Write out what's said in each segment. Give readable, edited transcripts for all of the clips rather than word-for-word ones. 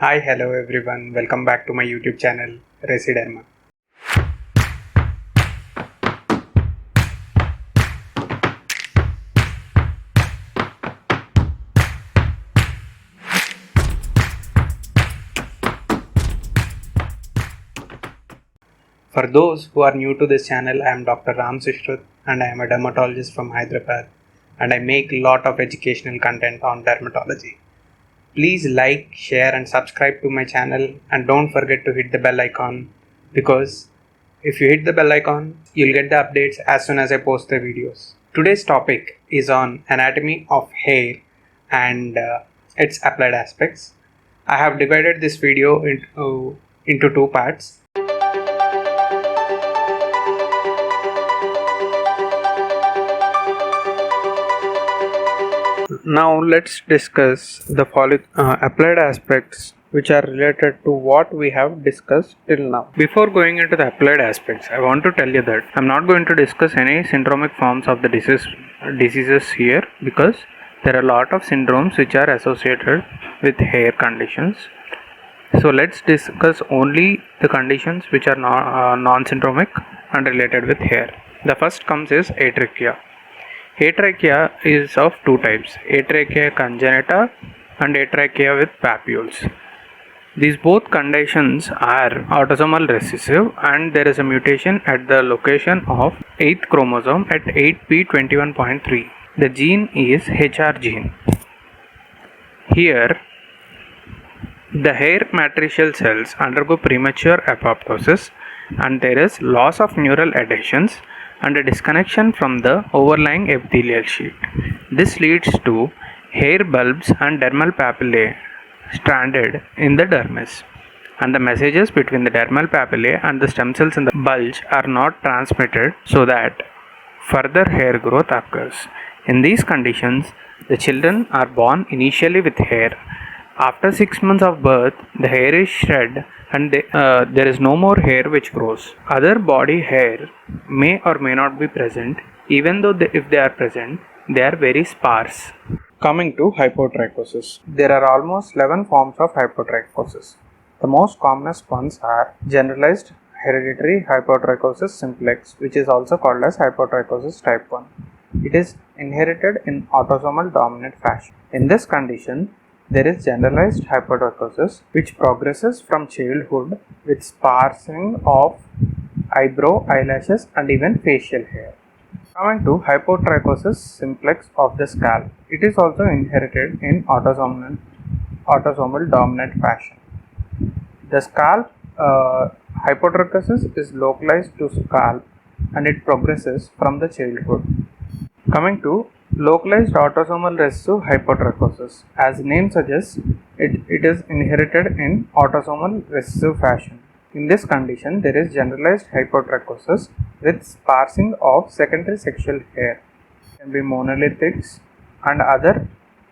Hi, hello everyone. Welcome back to my YouTube channel, Residerma. For those who are new to this channel, I am Dr. Ram Sishrut and I am a dermatologist from Hyderabad and I make a lot of educational content on dermatology. Please like, share and subscribe to my channel and don't forget to hit the bell icon because if you hit the bell icon, you'll get the updates as soon as I post the videos. Today's topic is on anatomy of hair and its applied aspects. I have divided this video into two parts. Now let's discuss the applied aspects which are related to what we have discussed till now. Before going into the applied aspects, I want to tell you that I'm not going to discuss any syndromic forms of the diseases here because there are a lot of syndromes which are associated with hair conditions. So let's discuss only the conditions which are non-syndromic and related with hair. The first comes is atrichia. Atrichia is of two types, atrichia congenita and atrichia with papules. These both conditions are autosomal recessive and there is a mutation at the location of 8th chromosome at 8p21.3. The gene is HR gene. Here, the hair matricial cells undergo premature apoptosis and there is loss of neural adhesions and a disconnection from the overlying epithelial sheet. This leads to hair bulbs and dermal papillae stranded in the dermis, and the messages between the dermal papillae and the stem cells in the bulge are not transmitted so that further hair growth occurs. In these conditions, the children are born initially with hair. After 6 months of birth, the hair is shed and there is no more hair which grows. Other body hair may or may not be present, even though if they are present, they are very sparse. Coming to hypotrichosis. There are almost 11 forms of hypotrichosis. The most commonest ones are generalized hereditary hypotrichosis simplex, which is also called as hypotrichosis type 1. It is inherited in autosomal dominant fashion. In this condition, there is generalized hypotrichosis which progresses from childhood with sparsing of eyebrow, eyelashes and even facial hair. Coming to hypotrichosis simplex of the scalp. It is also inherited in autosomal dominant fashion. The scalp hypotrichosis is localized to scalp and it progresses from the childhood. Coming to localized autosomal recessive hypotrichosis. As the name suggests, it is inherited in autosomal recessive fashion. In this condition, there is generalized hypotrichosis with sparsing of secondary sexual hair. It can be monolithics and other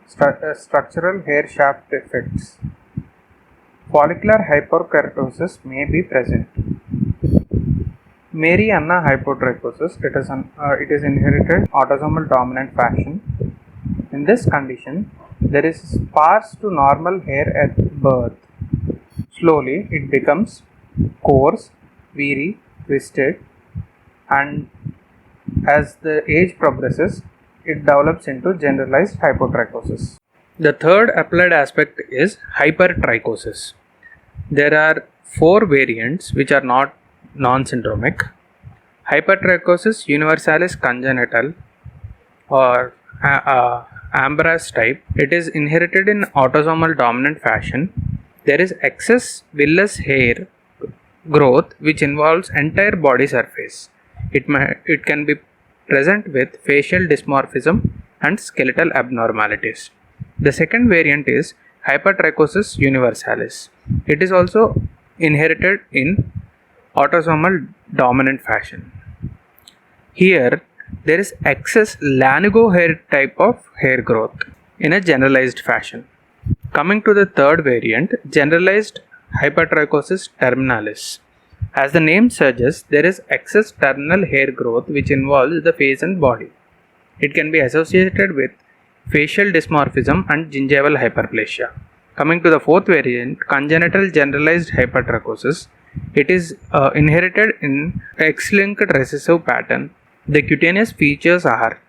structural hair shaft defects. Follicular hyperkeratosis may be present. Mary-Anna hypotrichosis, it is inherited autosomal dominant fashion. In this condition, there is sparse to normal hair at birth. Slowly, it becomes coarse, weary, twisted, and as the age progresses, it develops into generalized hypotrichosis. The third applied aspect is hypertrichosis. There are 4 variants which are not non-syndromic. Hypertrichosis universalis congenital or Ambras type. It is inherited in autosomal dominant fashion. There is excess villous hair growth which involves entire body surface. It can be present with facial dysmorphism and skeletal abnormalities. The second variant is hypertrichosis universalis. It is also inherited in autosomal dominant fashion. Here there is excess lanugo hair type of hair growth in a generalized fashion. Coming to the third variant, generalized hypertrichosis terminalis. As the name suggests, there is excess terminal hair growth which involves the face and body. It can be associated with facial dysmorphism and gingival hyperplasia. Coming to the fourth variant, congenital generalized hypertrichosis. It is inherited in X-linked recessive pattern. The cutaneous features are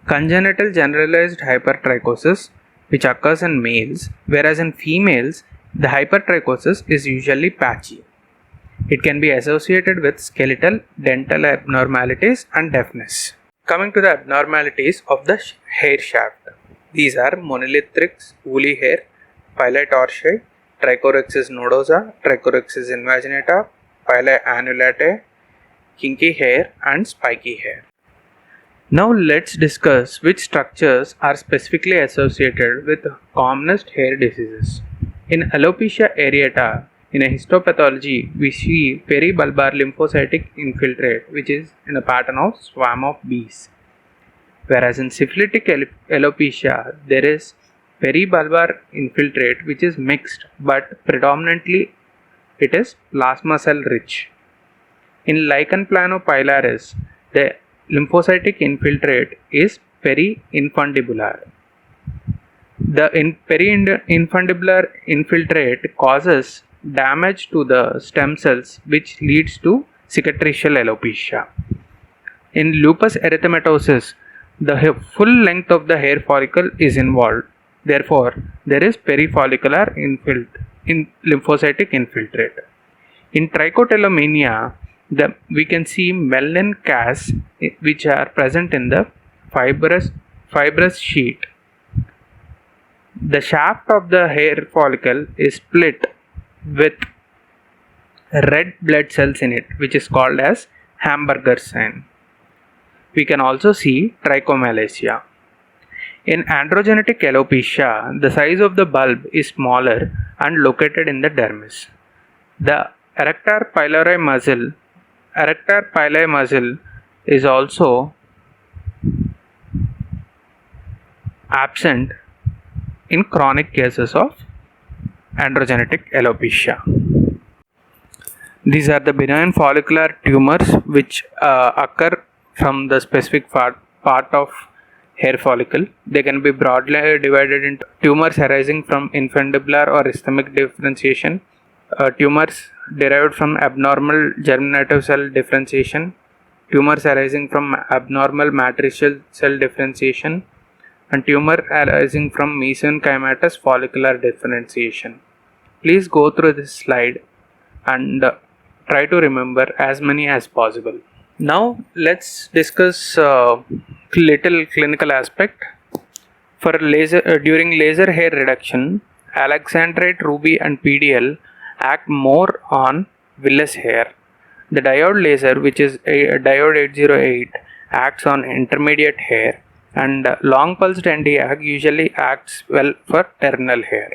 congenital generalized hypertrichosis, which occurs in males, whereas in females, the hypertrichosis is usually patchy. It can be associated with skeletal, dental abnormalities and deafness. Coming to the abnormalities of the hair shaft. These are monolithic woolly hair, pilae torsi, Trichorhexis nodosa, Trichorhexis invaginata, pilae annulatae, kinky hair and spiky hair. Now let's discuss which structures are specifically associated with commonest hair diseases. In alopecia areata, in a histopathology, we see peribulbar lymphocytic infiltrate, which is in a pattern of swarm of bees. Whereas in syphilitic alopecia, there is peribulbar infiltrate, which is mixed, but predominantly it is plasma cell rich. In lichen planopilaris, the lymphocytic infiltrate is peri-infundibular. The peri-infundibular infiltrate causes damage to the stem cells, which leads to cicatricial alopecia. In lupus erythematosus, the full length of the hair follicle is involved. Therefore, there is perifollicular lymphocytic infiltrate. In trichotillomania, we can see melanin casts which are present in the fibrous sheet. The shaft of the hair follicle is split with red blood cells in it, which is called as hamburger sign. We can also see trichomalacia. In androgenetic alopecia, the size of the bulb is smaller and located in the dermis. The erector pylori muscle is also absent in chronic cases of androgenetic alopecia. These are the benign follicular tumors which occur from the specific part of hair follicle. They can be broadly divided into tumors arising from infundibular or isthmic differentiation, tumors derived from abnormal germinative cell differentiation, tumors arising from abnormal matricial cell differentiation, and tumor arising from mesenchymatous follicular differentiation. Please go through this slide and try to remember as many as possible. Now let's discuss little clinical aspect. For during laser hair reduction, alexandrite, ruby and PDL act more on villous hair. The diode laser, which is a diode 808, acts on intermediate hair, and long pulsed Nd:YAG usually acts well for terminal hair.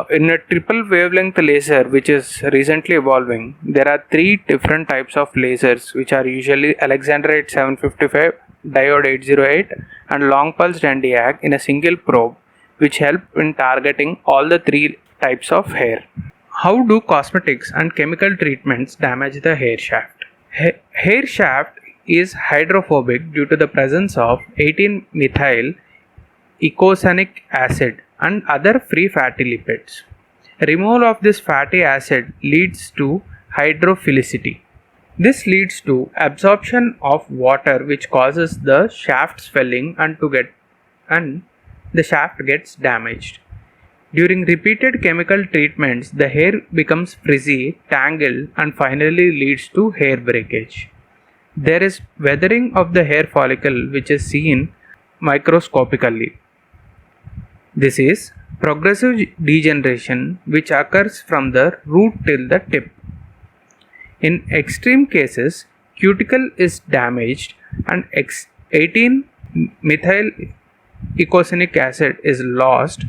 In a triple wavelength laser, which is recently evolving, there are three different types of lasers, which are usually alexandrite 755, diode 808 and long pulsed Nd:YAG in a single probe, which help in targeting all the three types of hair. How do cosmetics and chemical treatments damage the hair shaft? Hair shaft is hydrophobic due to the presence of 18-methyl eicosanoic acid and other free fatty lipids. Removal of this fatty acid leads to hydrophilicity. This leads to absorption of water, which causes the shaft swelling and the shaft gets damaged. During repeated chemical treatments, the hair becomes frizzy, tangled and finally leads to hair breakage. There is weathering of the hair follicle, which is seen microscopically. This is progressive degeneration which occurs from the root till the tip. In extreme cases, cuticle is damaged and 18-methyl eicosanoic acid is lost,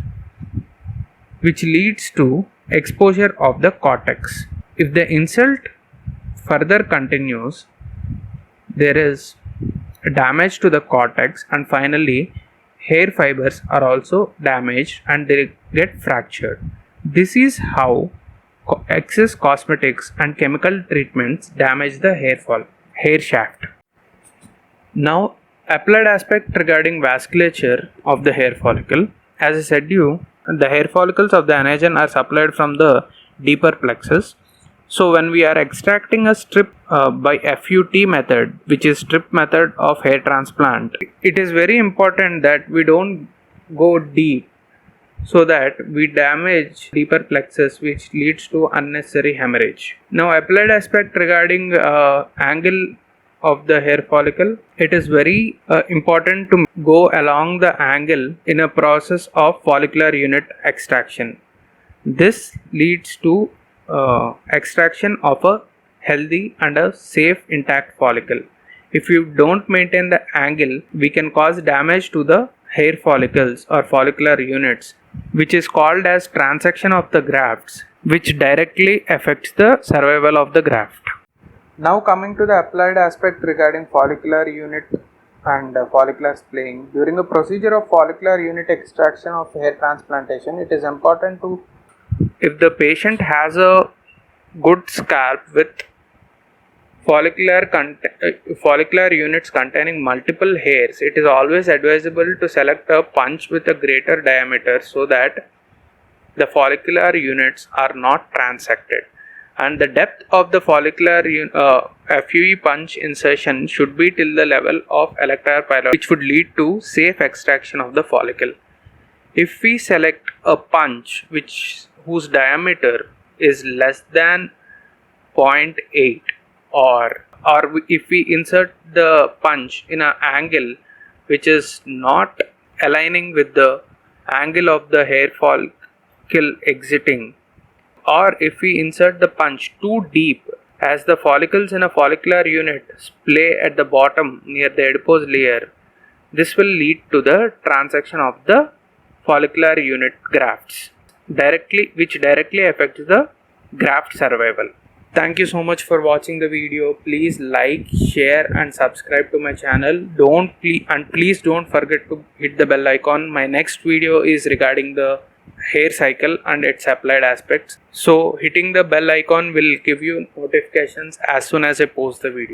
which leads to exposure of the cortex. If the insult further continues, there is damage to the cortex and finally hair fibers are also damaged and they get fractured. This is how excess cosmetics and chemical treatments damage the hair shaft. Now, applied aspect regarding vasculature of the hair follicle. As I said you, The hair follicles of the anagen are supplied from the deeper plexus. So when we are extracting a strip by FUT method, which is strip method of hair transplant, it is very important that we don't go deep so that we damage deeper plexus, which leads to unnecessary hemorrhage. Now, applied aspect regarding angle of the hair follicle, it is very important to go along the angle in a process of follicular unit extraction. This leads to extraction of a healthy and a safe intact follicle. If you don't maintain the angle, we can cause damage to the hair follicles or follicular units, which is called as transection of the grafts, which directly affects the survival of the graft. Now coming to the applied aspect regarding follicular unit and follicular splaying. During the procedure of follicular unit extraction of hair transplantation, it is important to, if the patient has a good scalp with follicular units containing multiple hairs, it is always advisable to select a punch with a greater diameter so that the follicular units are not transected, and the depth of the follicular FUE punch insertion should be till the level of electile pylori, which would lead to safe extraction of the follicle. If we select a punch whose diameter is less than 0.8, or if we insert the punch in an angle which is not aligning with the angle of the hair follicle exiting, or if we insert the punch too deep, as the follicles in a follicular unit splay at the bottom near the adipose layer, this will lead to the transection of the follicular unit grafts, which directly affects the graft survival. Thank you so much for watching the video. Please like, share and subscribe to my channel. Please don't forget to hit the bell icon. My next video is regarding the hair cycle and its applied aspects. So hitting the bell icon will give you notifications as soon as I post the video.